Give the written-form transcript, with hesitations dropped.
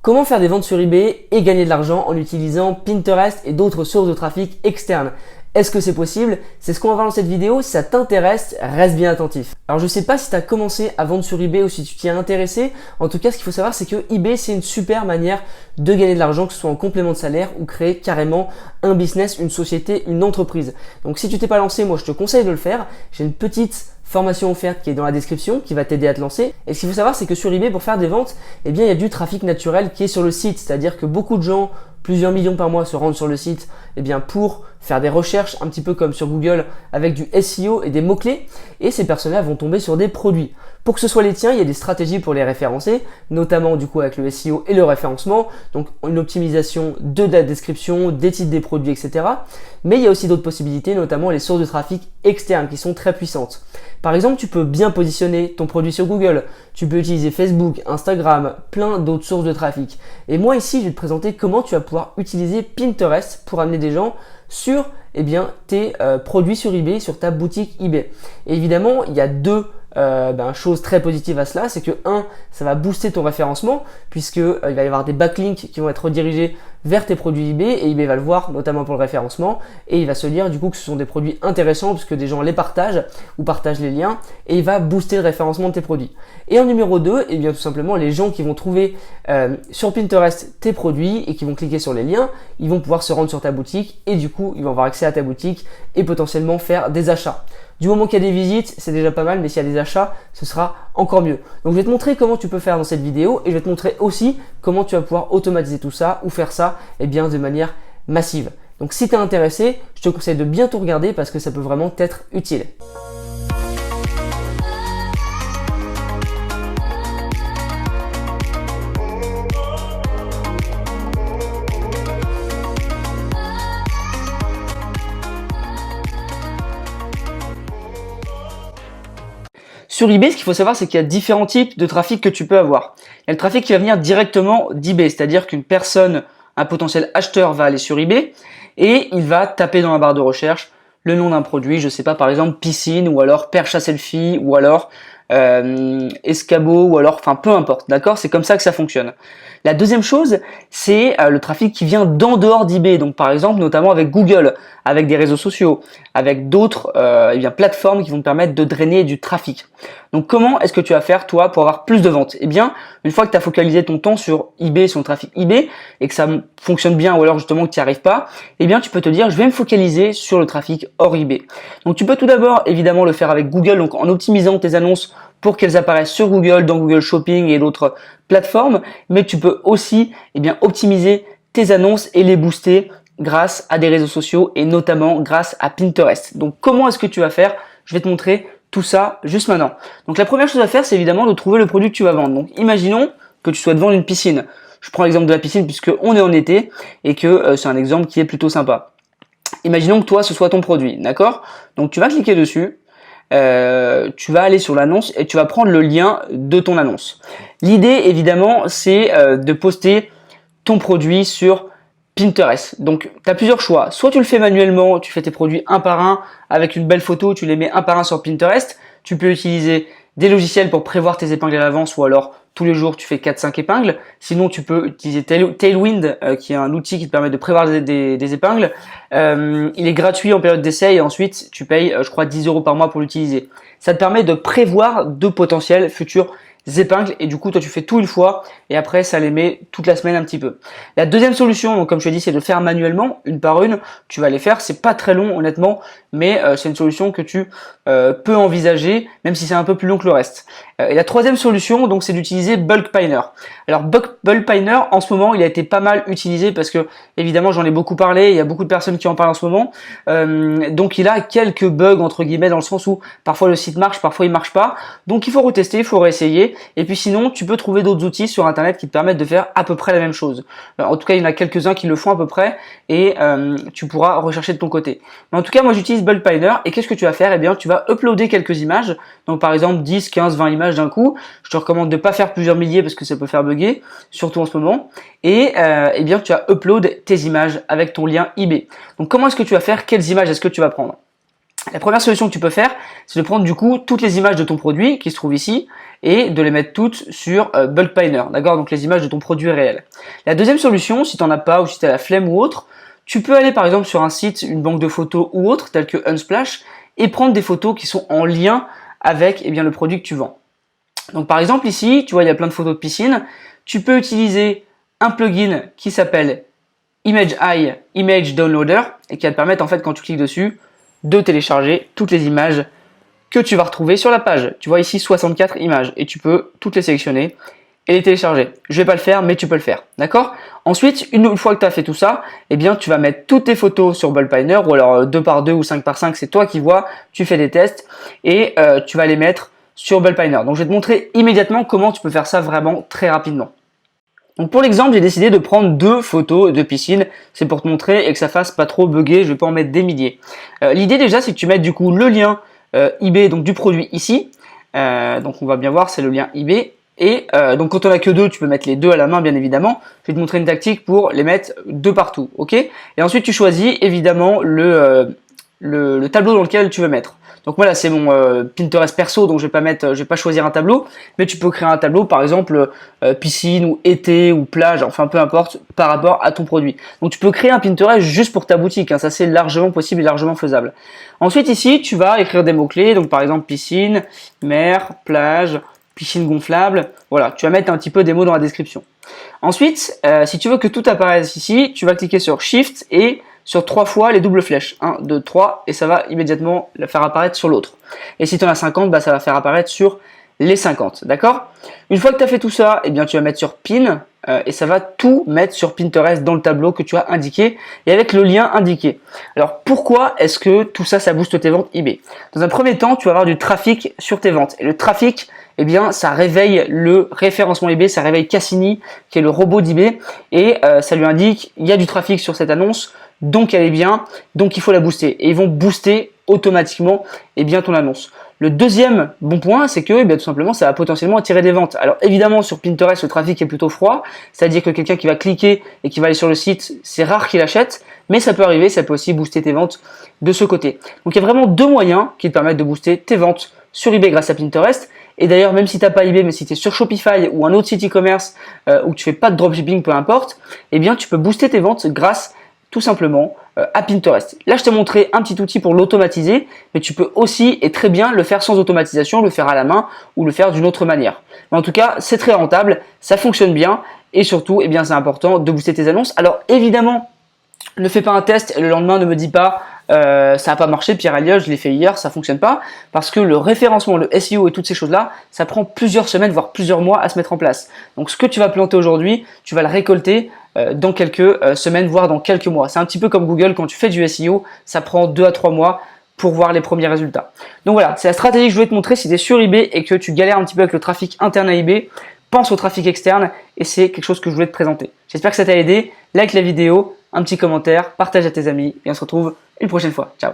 Comment faire des ventes sur eBay et gagner de l'argent en utilisant Pinterest et d'autres sources de trafic externes? Est-ce que c'est possible? C'est ce qu'on va voir dans cette vidéo. Si ça t'intéresse, reste bien attentif. Alors je sais pas si tu as commencé à vendre sur eBay ou si tu t'y es intéressé. En tout cas, ce qu'il faut savoir, c'est que eBay, c'est une super manière de gagner de l'argent, que ce soit en complément de salaire ou créer carrément un business, une société, une entreprise. Donc si tu t'es pas lancé, moi je te conseille de le faire. J'ai une petite formation offerte qui est dans la description qui va t'aider à te lancer. Et ce qu'il faut savoir, c'est que sur eBay, pour faire des ventes, eh bien, il y a du trafic naturel qui est sur le site. C'est-à-dire que beaucoup de gens, plusieurs millions par mois, se rendent sur le site eh bien, pour faire des recherches, un petit peu comme sur Google, avec du SEO et des mots-clés. Et ces personnes-là vont tomber sur des produits. Pour que ce soit les tiens, il y a des stratégies pour les référencer, notamment du coup avec le SEO et le référencement, donc une optimisation de la description, des titres des produits, etc. Mais il y a aussi d'autres possibilités, notamment les sources de trafic externes qui sont très puissantes. Par exemple, tu peux bien positionner ton produit sur Google, tu peux utiliser Facebook, Instagram, plein d'autres sources de trafic. Et moi ici, je vais te présenter comment tu vas pouvoir utiliser Pinterest pour amener des gens sur tes produits sur eBay, sur ta boutique eBay. Et évidemment, il y a deux chose très positive à cela, c'est que ça va booster ton référencement puisque il va y avoir des backlinks qui vont être redirigés vers tes produits eBay et eBay va le voir notamment pour le référencement et il va se dire du coup que ce sont des produits intéressants puisque des gens les partagent ou partagent les liens et il va booster le référencement de tes produits. Et en numéro 2, eh bien tout simplement les gens qui vont trouver sur Pinterest tes produits et qui vont cliquer sur les liens, ils vont pouvoir se rendre sur ta boutique et du coup ils vont avoir accès à ta boutique et potentiellement faire des achats. Du moment qu'il y a des visites, c'est déjà pas mal, mais s'il y a des achats, ce sera encore mieux. Donc je vais te montrer comment tu peux faire dans cette vidéo et je vais te montrer aussi comment tu vas pouvoir automatiser tout ça ou faire ça de manière massive. Donc si tu es intéressé, je te conseille de bien tout regarder parce que ça peut vraiment t'être utile. Sur eBay, ce qu'il faut savoir, c'est qu'il y a différents types de trafic que tu peux avoir. Il y a le trafic qui va venir directement d'eBay, c'est-à-dire qu'une personne, un potentiel acheteur va aller sur eBay et il va taper dans la barre de recherche le nom d'un produit, je sais pas, par exemple piscine ou alors perche à selfie ou alors escabeau ou alors, enfin peu importe, d'accord? C'est comme ça que ça fonctionne. La deuxième chose, c'est le trafic qui vient d'en dehors d'eBay, donc par exemple notamment avec Google, avec des réseaux sociaux, avec d'autres plateformes qui vont te permettre de drainer du trafic. Donc comment est-ce que tu vas faire toi pour avoir plus de ventes? Eh bien, une fois que tu as focalisé ton temps sur eBay, sur le trafic eBay, et que ça fonctionne bien ou alors justement que tu n'y arrives pas, eh bien tu peux te dire je vais me focaliser sur le trafic hors eBay. Donc tu peux tout d'abord évidemment le faire avec Google, donc en optimisant tes annonces pour qu'elles apparaissent sur Google, dans Google Shopping et d'autres plateformes, mais tu peux aussi optimiser tes annonces et les booster grâce à des réseaux sociaux et notamment grâce à Pinterest. Donc comment est-ce que tu vas faire? Je vais te montrer tout ça juste maintenant. Donc la première chose à faire, c'est évidemment de trouver le produit que tu vas vendre. Donc imaginons que tu souhaites vendre une piscine. Je prends l'exemple de la piscine puisque on est en été et que c'est un exemple qui est plutôt sympa. Imaginons que toi ce soit ton produit, d'accord? Donc tu vas cliquer dessus. Tu vas aller sur l'annonce et tu vas prendre le lien de ton annonce. L'idée évidemment c'est de poster ton produit sur Pinterest. Donc tu as plusieurs choix. Soit tu le fais manuellement, tu fais tes produits un par un avec une belle photo, tu les mets un par un sur Pinterest. Tu peux utiliser des logiciels pour prévoir tes épingles à l'avance ou alors tous les jours tu fais 4-5 épingles. Sinon tu peux utiliser Tailwind qui est un outil qui te permet de prévoir des épingles. Il est gratuit en période d'essai et ensuite tu payes je crois 10 € par mois pour l'utiliser. Ça te permet de prévoir de potentiels futurs épingles et du coup toi tu fais tout une fois et après ça les met toute la semaine un petit peu. La deuxième solution, donc comme je te dis, c'est de le faire manuellement une par une. Tu vas les faire, c'est pas très long honnêtement, mais c'est une solution que tu peux envisager même si c'est un peu plus long que le reste. Et la troisième solution, donc, c'est d'utiliser Bulkpiner. Alors Bulkpiner, en ce moment, il a été pas mal utilisé parce que évidemment j'en ai beaucoup parlé, il y a beaucoup de personnes qui en parlent en ce moment. Donc il a quelques bugs entre guillemets dans le sens où parfois le site marche, parfois il marche pas. Donc il faut retester, il faut réessayer. Et puis sinon, tu peux trouver d'autres outils sur internet qui te permettent de faire à peu près la même chose. En tout cas, il y en a quelques-uns qui le font à peu près et tu pourras rechercher de ton côté. Mais en tout cas, moi j'utilise Bulkpiner et qu'est-ce que tu vas faire? Eh bien, tu vas uploader quelques images. Donc par exemple 10, 15, 20 images d'un coup. Je te recommande de pas faire plusieurs milliers parce que ça peut faire bugger, surtout en ce moment. Et eh bien tu vas upload tes images avec ton lien eBay. Donc comment est-ce que tu vas faire? Quelles images est-ce que tu vas prendre? La première solution que tu peux faire, c'est de prendre du coup toutes les images de ton produit qui se trouvent ici et de les mettre toutes sur BulkPiner, d'accord? Donc les images de ton produit réel. La deuxième solution, si tu n'en as pas ou si tu as la flemme ou autre, tu peux aller par exemple sur un site, une banque de photos ou autre, tel que Unsplash, et prendre des photos qui sont en lien avec le produit que tu vends. Donc par exemple ici, tu vois, il y a plein de photos de piscine. Tu peux utiliser un plugin qui s'appelle ImageEye Image Downloader et qui va te permettre en fait quand tu cliques dessus de télécharger toutes les images que tu vas retrouver sur la page. Tu vois ici 64 images et tu peux toutes les sélectionner et les télécharger. Je vais pas le faire, mais tu peux le faire, d'accord? Ensuite, une fois que tu as fait tout ça, eh bien tu vas mettre toutes tes photos sur BulkPiner ou alors 2x2 ou 5x5, c'est toi qui vois, tu fais des tests et tu vas les mettre sur BulkPiner. Donc je vais te montrer immédiatement comment tu peux faire ça vraiment très rapidement. Donc pour l'exemple, j'ai décidé de prendre 2 photos de piscine, c'est pour te montrer et que ça fasse pas trop bugger, je vais pas en mettre des milliers. L'idée déjà, c'est que tu mettes du coup le lien eBay donc du produit ici. Donc on va bien voir, c'est le lien eBay. Et donc quand on a que 2, tu peux mettre les 2 à la main bien évidemment. Je vais te montrer une tactique pour les mettre de partout, ok? Et ensuite tu choisis évidemment le tableau dans lequel tu veux mettre. Donc voilà, c'est mon Pinterest perso, donc je vais pas choisir un tableau, mais tu peux créer un tableau, par exemple piscine ou été ou plage, enfin peu importe, par rapport à ton produit. Donc tu peux créer un Pinterest juste pour ta boutique, hein, ça c'est largement possible et largement faisable. Ensuite ici, tu vas écrire des mots-clés, donc par exemple piscine, mer, plage, piscine gonflable, voilà, tu vas mettre un petit peu des mots dans la description. Ensuite, si tu veux que tout apparaisse ici, tu vas cliquer sur Shift et sur 3 fois les doubles flèches, 1, 2, 3, et ça va immédiatement le faire apparaître sur l'autre. Et si tu en as 50, bah, ça va faire apparaître sur les 50, d'accord? Une fois que tu as fait tout ça, eh bien, tu vas mettre sur Pin, et ça va tout mettre sur Pinterest dans le tableau que tu as indiqué, et avec le lien indiqué. Alors, pourquoi est-ce que tout ça, ça booste tes ventes eBay? Dans un premier temps, tu vas avoir du trafic sur tes ventes, et le trafic, eh bien, ça réveille le référencement eBay, ça réveille Cassini, qui est le robot d'eBay, et ça lui indique, il y a du trafic sur cette annonce, donc elle est bien, donc il faut la booster. Et ils vont booster automatiquement ton annonce. Le deuxième bon point, c'est que tout simplement, ça va potentiellement attirer des ventes. Alors évidemment, sur Pinterest, le trafic est plutôt froid, c'est-à-dire que quelqu'un qui va cliquer et qui va aller sur le site, c'est rare qu'il achète, mais ça peut arriver, ça peut aussi booster tes ventes de ce côté. Donc il y a vraiment 2 moyens qui te permettent de booster tes ventes sur eBay grâce à Pinterest. Et d'ailleurs, même si tu n'as pas eBay, mais si tu es sur Shopify ou un autre site e-commerce où tu fais pas de dropshipping, peu importe, eh bien tu peux booster tes ventes grâce tout simplement à Pinterest. Là, je t'ai montré un petit outil pour l'automatiser, mais tu peux aussi et très bien le faire sans automatisation, le faire à la main ou le faire d'une autre manière. Mais en tout cas, c'est très rentable, ça fonctionne bien et surtout, c'est important de booster tes annonces. Alors évidemment, ne fais pas un test et le lendemain ne me dis pas ça n'a pas marché, Pierre Elliott, je l'ai fait hier, ça fonctionne pas, parce que le référencement, le SEO et toutes ces choses-là, ça prend plusieurs semaines, voire plusieurs mois à se mettre en place. Donc ce que tu vas planter aujourd'hui, tu vas le récolter dans quelques semaines, voire dans quelques mois. C'est un petit peu comme Google, quand tu fais du SEO, ça prend 2 à 3 mois pour voir les premiers résultats. Donc voilà, c'est la stratégie que je voulais te montrer. Si tu es sur eBay et que tu galères un petit peu avec le trafic interne à eBay, pense au trafic externe et c'est quelque chose que je voulais te présenter. J'espère que ça t'a aidé. Like la vidéo, un petit commentaire, partage à tes amis et on se retrouve une prochaine fois. Ciao.